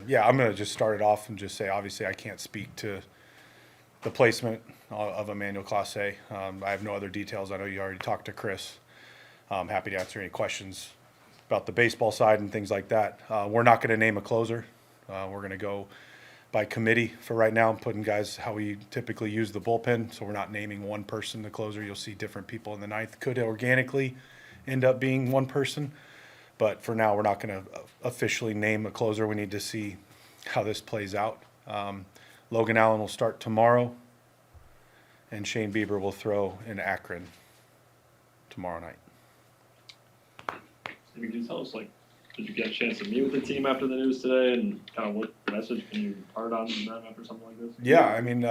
Yeah, I'm going to just start it off and just say, obviously, I can't speak to the placement of Emmanuel Clase. I have no other details. I know you already talked to Chris. I'm happy to answer any questions about the baseball side and things like that. We're not going to name a closer. We're going to go by committee for right now, putting guys how we typically use the bullpen. So we're not naming one person the closer. You'll see different people in the ninth. Could organically end up being one person. But for now, we're not going to officially name a closer. We need to see how this plays out. Logan Allen will start tomorrow, and Shane Bieber will throw in Akron tomorrow night. Can you tell us, did you get a chance to meet with the team after the news today, and kind of what message can you impart on them after something like this? Yeah, I mean,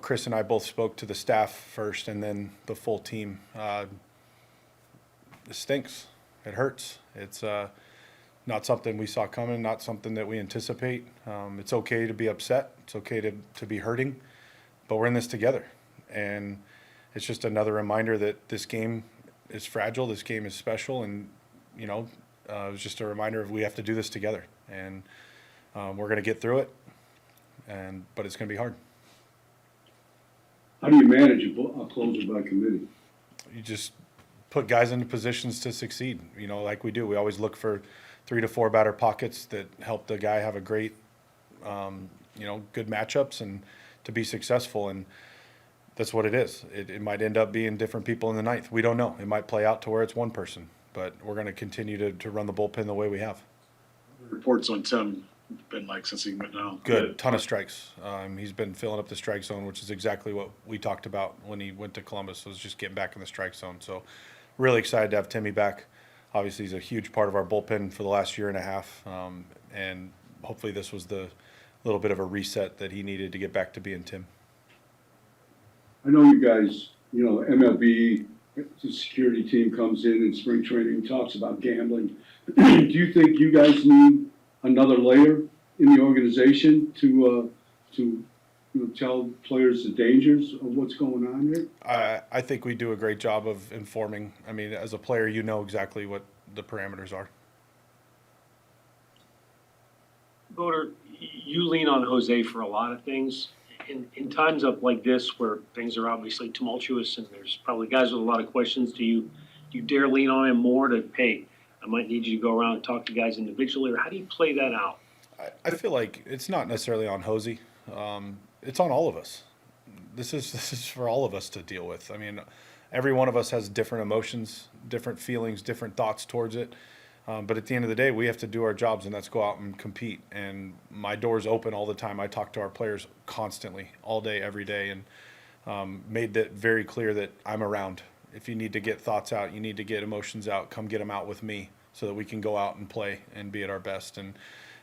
Chris and I both spoke to the staff first and then the full team. It stinks. It hurts. It's not something we saw coming, not something that we anticipate. It's okay to be upset. It's okay to be hurting, but we're in this together. And it's just another reminder that this game is fragile. This game is special. And, it was just a reminder of we have to do this together. And we're going to get through it. But it's going to be hard. How do you manage a closer by committee? You just put guys into positions to succeed, like we do. We always look for 3 to 4 batter pockets that help the guy have a great, good matchups and to be successful. And that's what it is. It might end up being different people in the ninth. We don't know. It might play out to where it's one person, but we're going to continue to run the bullpen the way we have. Reports on Tim been like since he went down. Good. Ton of strikes. He's been filling up the strike zone, which is exactly what we talked about when he went to Columbus, was just getting back in the strike zone. So really excited to have Timmy back. Obviously, he's a huge part of our bullpen for the last year and a half. And hopefully this was the little bit of a reset that he needed to get back to being Tim. I know you guys, MLB, the security team comes in spring training, talks about gambling. Do you think you guys need another layer in the organization to tell players the dangers of what's going on here? I think we do a great job of informing. I mean, as a player, you know exactly what the parameters are. Voter, you lean on Jose for a lot of things. In times of like this, where things are obviously tumultuous and there's probably guys with a lot of questions, do you dare lean on him more to, hey, I might need you to go around and talk to guys individually, or how do you play that out? I feel like it's not necessarily on Jose. It's on all of us. This is for all of us to deal with. I mean, every one of us has different emotions, different feelings, different thoughts towards it. But at the end of the day, we have to do our jobs, and that's go out and compete. And my door's open all the time. I talk to our players constantly, all day, every day, and made that very clear that I'm around. If you need to get thoughts out, you need to get emotions out, come get them out with me so that we can go out and play and be at our best. And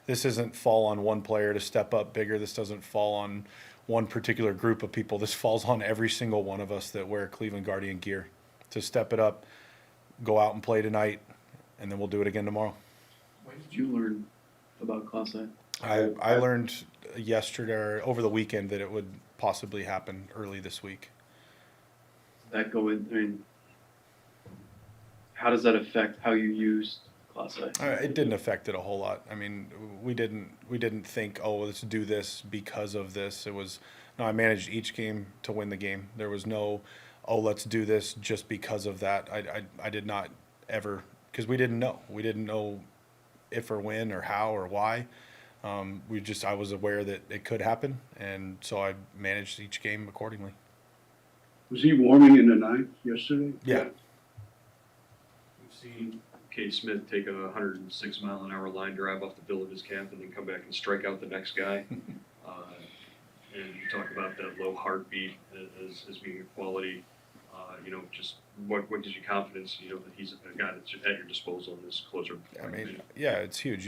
this doesn't fall on one player to step up bigger. This doesn't fall on one particular group of people. This falls on every single one of us that wear Cleveland Guardian gear to step it up, go out and play tonight, and then we'll do it again tomorrow. When did you learn about Clase? I learned yesterday or over the weekend that it would possibly happen early this week. That go in? I mean, how does that affect how you used Clase? It didn't affect it a whole lot. I mean, we didn't think, oh, let's do this because of this. It was, no, I managed each game to win the game. There was no, oh, let's do this just because of that. I did not ever, because we didn't know. We didn't know if or when or how or why. I was aware that it could happen, and so I managed each game accordingly. Was he warming in the ninth yesterday? Yeah. We've seen Cade Smith take a 106-mile-an-hour line drive off the village's camp and then come back and strike out the next guy. And you talk about that low heartbeat as being a quality. Just what gives you confidence, that he's a guy that's at your disposal in this closer? I mean, yeah, it's huge.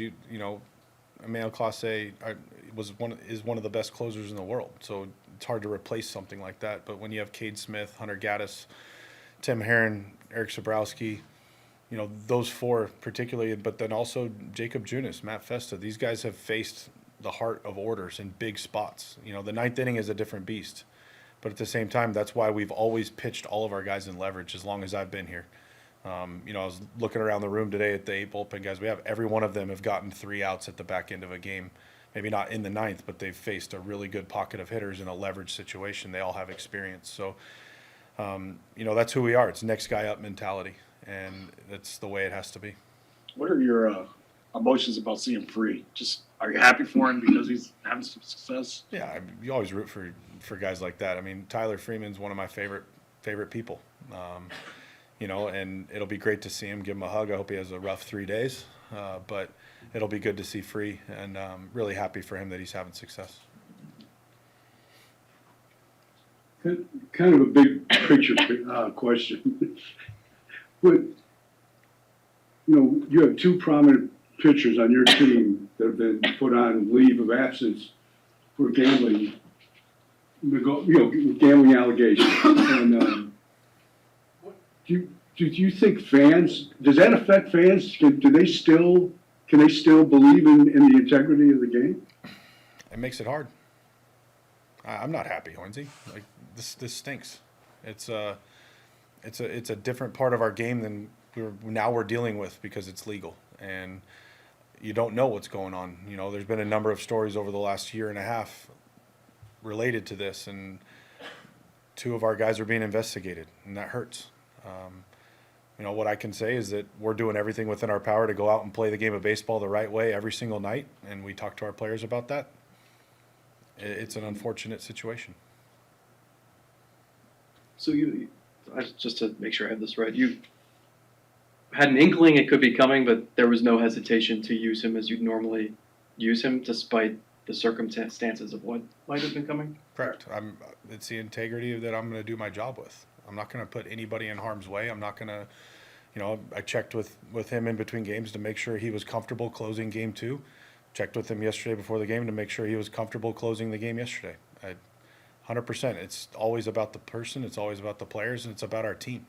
Emmanuel Clase is one of the best closers in the world, so it's hard to replace something like that. But when you have Cade Smith, Hunter Gaddis, Tim Herron, Eric Sabrowski, those four particularly, but then also Jacob Junis, Matt Festa, these guys have faced the heart of orders in big spots. The ninth inning is a different beast. But at the same time, that's why we've always pitched all of our guys in leverage as long as I've been here. I was looking around the room today at the 8 bullpen guys. We have every one of them have gotten 3 outs at the back end of a game, maybe not in the ninth, but they've faced a really good pocket of hitters in a leverage situation. They all have experience. So, that's who we are. It's next guy up mentality, and that's the way it has to be. What are your emotions about seeing Free? Just, are you happy for him because he's having some success? Yeah, you always root for guys like that. I mean, Tyler Freeman's one of my favorite people. And it'll be great to see him. Give him a hug. I hope he has a rough 3 days, but it'll be good to see Free, and really happy for him that he's having success. Kind of a big picture question. But, you have two prominent pitchers on your team that have been put on leave of absence for gambling, gambling allegations. And do you think fans, does that affect fans? Can they still believe in the integrity of the game? It makes it hard. I'm not happy, Hoinsey. Like this stinks. It's a different part of our game than we're dealing with because it's legal, and you don't know what's going on. There's been a number of stories over the last year and a half related to this, and 2 of our guys are being investigated, and that hurts. What I can say is that we're doing everything within our power to go out and play the game of baseball the right way every single night, and we talk to our players about that. It's an unfortunate situation. So just to make sure I have this right, you had an inkling it could be coming, but there was no hesitation to use him as you'd normally use him, despite the circumstances of what might have been coming? Correct. It's the integrity that I'm going to do my job with. I'm not going to put anybody in harm's way. I'm not going to, I checked with him in between games to make sure he was comfortable closing game 2. Checked with him yesterday before the game to make sure he was comfortable closing the game yesterday. 100%. It's always about the person. It's always about the players, and it's about our team.